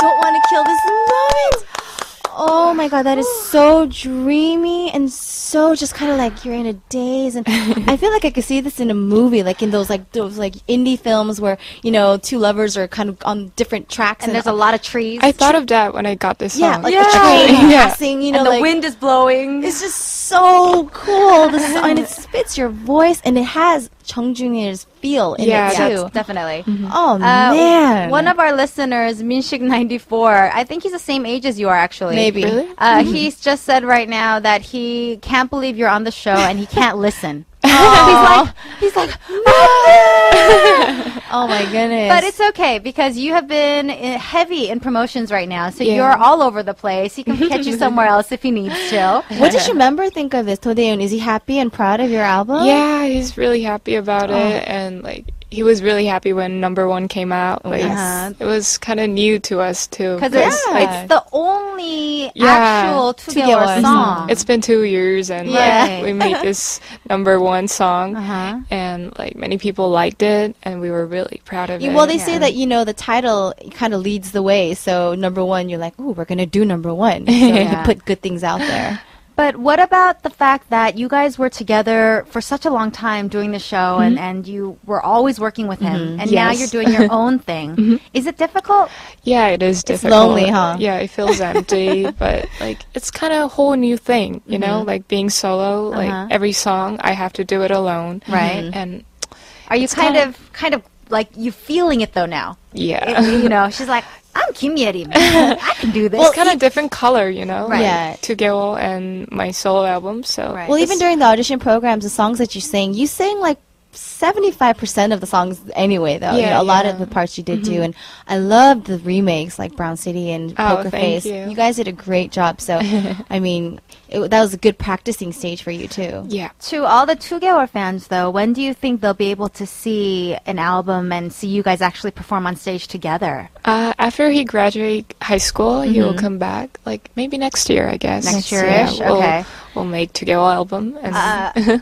don't want to kill this moment. Oh my god, that is so dreamy and so just kind of like you're in a daze, and I feel like I could see this in a movie, like in those indie films where two lovers are kind of on different tracks and there's a lot of trees. I thought of that when I got this song. Yeah, like a train passing, and the wind is blowing. It's just so cool. The song, and it fits your voice, and it has Chung Jung-il's feel in it too. Definitely. Mm-hmm. Oh man! One of our listeners, Minshik94, I think he's the same age as you are actually. Maybe. Really? He's just said right now that he can't believe you're on the show and he can't listen. He's like, oh my goodness. But it's okay because you have been heavy in promotions right now, so you're all over the place. He can catch you somewhere else if he needs to. What did your member think of this, Todeun? Is he happy and proud of your album? Yeah, he's really happy about it, and like he was really happy when number 1 came out. Like it was kind of new to us too. Because it's the only actual 2개월 song. It's been 2 years, and like, we made this number 1 song, and like many people liked it, and we were really proud of it. Well, they say that the title kind of leads the way. So number 1, you're like, ooh, we're gonna do number 1. So you put good things out there. But what about the fact that you guys were together for such a long time doing the show, and you were always working with him, and now you're doing your own thing? Is it difficult? Yeah, it is difficult. It's lonely, huh? Yeah, it feels empty, but like it's kind of a whole new thing, you know, like being solo. Like every song, I have to do it alone, right? And are you kind of like you feeling it though now? Yeah, she's like, I'm Kim Yeri. I can do this. Well, it's kind of different color, you know? Right. Like, 추가되어 and my solo album, so... Right. Well, even during the audition programs, the songs that you sing like 75% of the songs anyway, though. Yeah, a lot of the parts you did do. And I loved the remakes, like Brown City and Poker Face. You guys did a great job. So, I mean, that was a good practicing stage for you, too. Yeah. To all the 2개월 fans, though, when do you think they'll be able to see an album and see you guys actually perform on stage together? After he graduates high school, he will come back, like, maybe next year, I guess. Next year-ish? Okay. We'll make 추가되어 album. And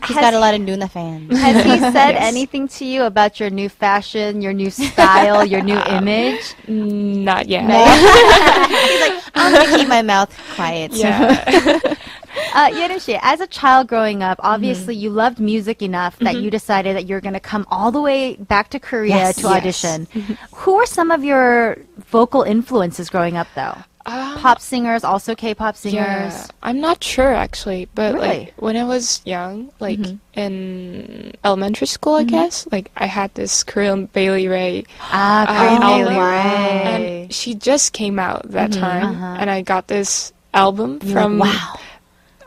He's got a lot of Nuna fans. Has he said anything to you about your new fashion, your new style, your new image? Not yet. He's like, I'm going to keep my mouth quiet. Yeah. Yerim-shi, as a child growing up, obviously you loved music enough that you decided that you're going to come all the way back to Korea to audition. Who were some of your vocal influences growing up, though? Pop singers, also K-pop singers? Yeah, I'm not sure actually, but Really? like when I was young, like in elementary school, I guess, like I had this Korean Bailey Ray Korean Bailey album, Ray. and she just came out that time, and I got this album from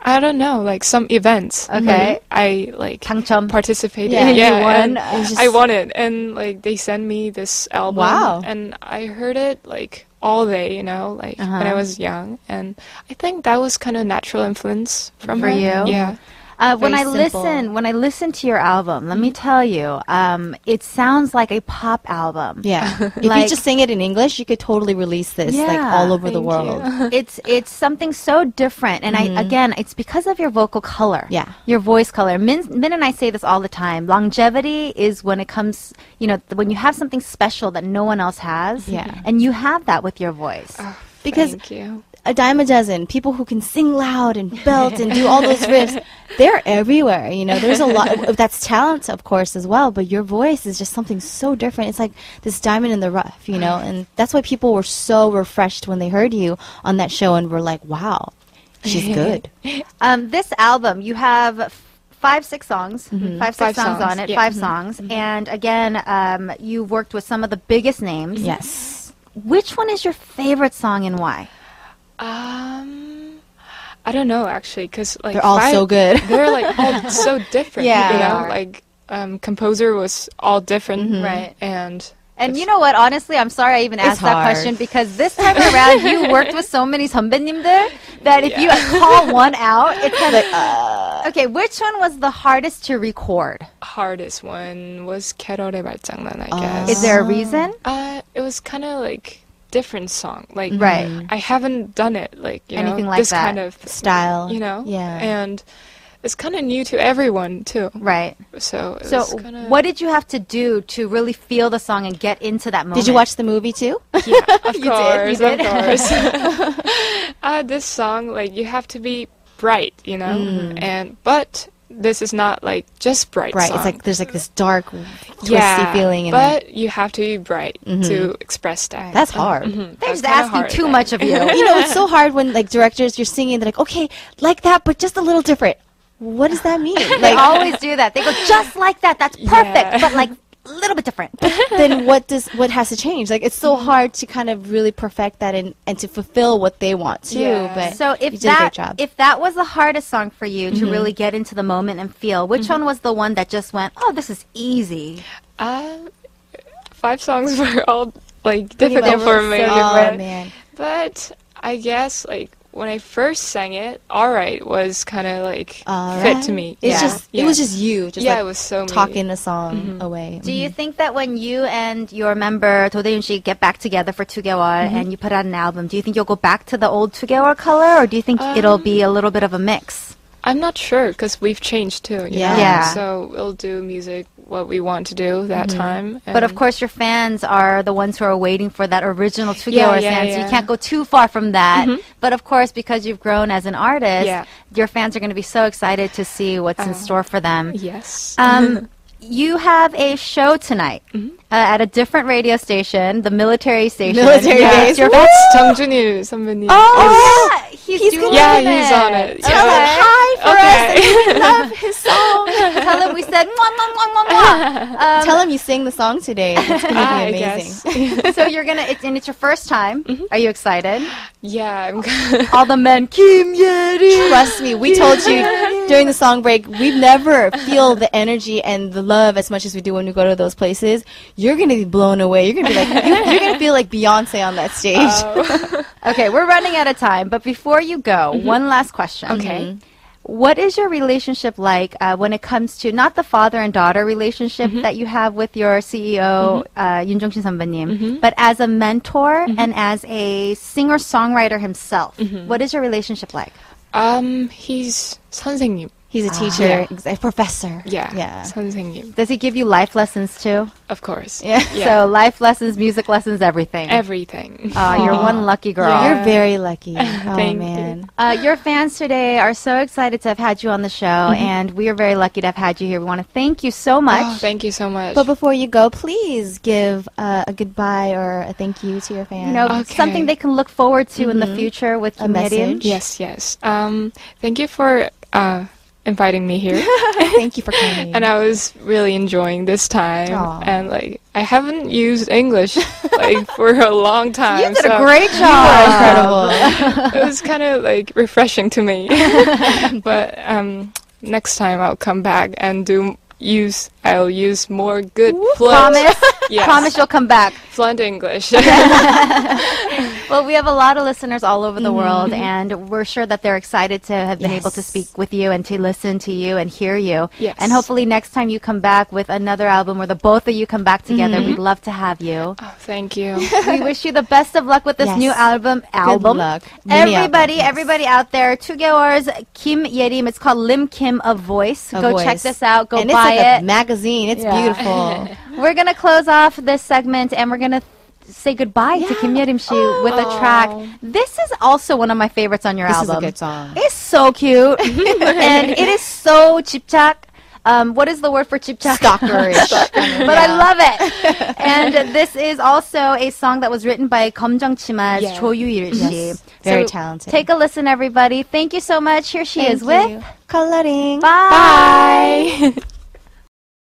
I don't know, like some events. Okay. I like 당첨. participated. Yeah, you and won. I won it, and like they sent me this album. Wow. And I heard it like all day, you know, like when I was young, and I think that was kind of natural influence from For her. you? Yeah. When I simple. listen to your album, let me tell you, it sounds like a pop album. Yeah. If Like- you just sing it in English, you could totally release this like Yeah, all over the thank world. It's something so different, and again, it's because of your vocal color. Yeah. Your voice color. Min and I say this all the time. Longevity is when it comes, when you have something special that no one else has. Yeah. And you have that with your voice. Because Thank you. a dime a dozen people who can sing loud and belt and do all those riffs, they're everywhere. There's a lot. That's talent, of course, as well. But your voice is just something so different. It's like this diamond in the rough, and that's why people were so refreshed when they heard you on that show and were like, "Wow, she's good." This album, you have 5-6 songs, 5-6 5 songs on it, yeah. 5 songs, and again, you worked with some of the biggest names. Yes. Which one is your favorite song and why? I don't know actually, because like They're all so good. They're like all so different. Yeah. You They know, are. like composer was all different, Right. And And you know what? Honestly, I'm sorry I even asked that hard. question because this time around you worked with so many 선배님들 that if you call one out, it's kind of okay. Which one was the hardest to record? hardest one was 캐럴의 말장난, I guess. Is there a reason? It was kind of like different song. Like Right. I haven't done it like Anything know like this that. kind of Style. you know. Yeah. And it's kind of new to everyone too. Right. So what did you have to do to really feel the song and get into that moment? Did you watch the movie too? Yeah, of course, did? of course. This song, like, you have to be bright, you know, but this is not like just bright. Right, song. it's like there's like this dark, twisty feeling. In but you have to be bright to express that. That's hard. They're just asking too much of you. You know, it's so hard when like directors, you're singing, they're like, okay, like that, but just a little different. What does that mean? They Like, always do that. They go, just like that. That's perfect, but like a little bit different. then what has to change? Like, it's so hard to kind of really perfect that and to fulfill what they want too. Yeah. But So you did a great job. if that was the hardest song for you to really get into the moment and feel, which one was the one that just went, oh, this is easy? 5 songs were all like difficult for me. Oh man. But I guess like when I first sang it, Alright was kind of like Alright. fit to me. It's Yeah. just it was just you, just like it was so me. talking a song away. Do you think that when you and your member 도대윤 씨 get back together for 2개월 and you put out an album, do you think you'll go back to the old 2개월 color, or do you think it'll be a little bit of a mix? I'm not sure because we've changed too. You know? Yeah. So we'll do music what we want to do that time. But of and- course, your fans are the ones who are waiting for that original 2개월 Yeah, sound, so you yeah. can't go too far from that. But of course, because you've grown as an artist, Yeah. your fans are going to be so excited to see what's in store for them. yes. You have a show tonight at a different radio station, the military station. Military Yeah. base. Your That's 정준일 선배님. yeah, he's doing Yeah, it. he's on it. Tell him Yeah. hi for us. Okay. We love his song. Tell him we said mwah, mwah, mwah, mwah, mwah. Tell him you sing the song today. It's gonna be I amazing. guess. So you're gonna, it's your first time. Are you excited? Yeah, I'm All the men, Kim Yeri. Trust me, we told you during the song break, we've never feel the energy and the love as much as we do when we go to those places. You're gonna be blown away. You're gonna be like, you're gonna feel like Beyonce on that stage. Okay, we're running out of time, but before you go, one last question. Okay. What is your relationship like when it comes to not the father and daughter relationship that you have with your CEO, Yoon Jong-shin 선배님, but as a mentor and as a singer-songwriter himself? What is your relationship like? He's 선생님. He's a teacher, Yeah. a professor. Yeah. Yeah. 선생님. Does he give you life lessons too? Of course. Yeah. So life lessons, music lessons, everything. Everything. You're one lucky girl. You're very lucky. Oh Thank man. Your fans today are so excited to have had you on the show, and we are very lucky to have had you here. We want to thank you so much. Oh, thank you so much. But before you go, please give a goodbye or a thank you to your fans. You know, Okay. something they can look forward to in the future with Kim message. Yerim. Yes. Thank you for inviting me here. Thank you for coming. And I was really enjoying this time. Aw. And like I haven't used English like for a long time. You did a so great job. Incredible. it was kind of like refreshing to me. But next time I'll come back and I'll use more good fluent. Promise? Yes. Promise you'll come back. Fluent English. Well, we have a lot of listeners all over the world, and we're sure that they're excited to have been able to speak with you and to listen to you and hear you. Yes. And hopefully next time you come back with another album where the both of you come back together, we'd love to have you. Oh, thank you. We wish you the best of luck with this Yes. new album. Good luck. Mini album, yes. Everybody out there, 2개월's Kim Yerim. It's called Lim Kim, A Voice. A Go Voice. check this out. Go and buy it's like it. a magazine. It's Yeah. beautiful. We're going to close off this segment and we're going to say goodbye to Kim Yerim Shi with a track. This is also one of my favorites on your This is album. a good song. It's so cute. And it is so 집착. What is the word for 집착? Stalkerish. But I love it. And this is also a song that was written by 검정치마's Yeah. 조유일 씨. Yes. Very So talented. Take a listen, everybody. Thank you so much. Here she is with Coloring. Bye.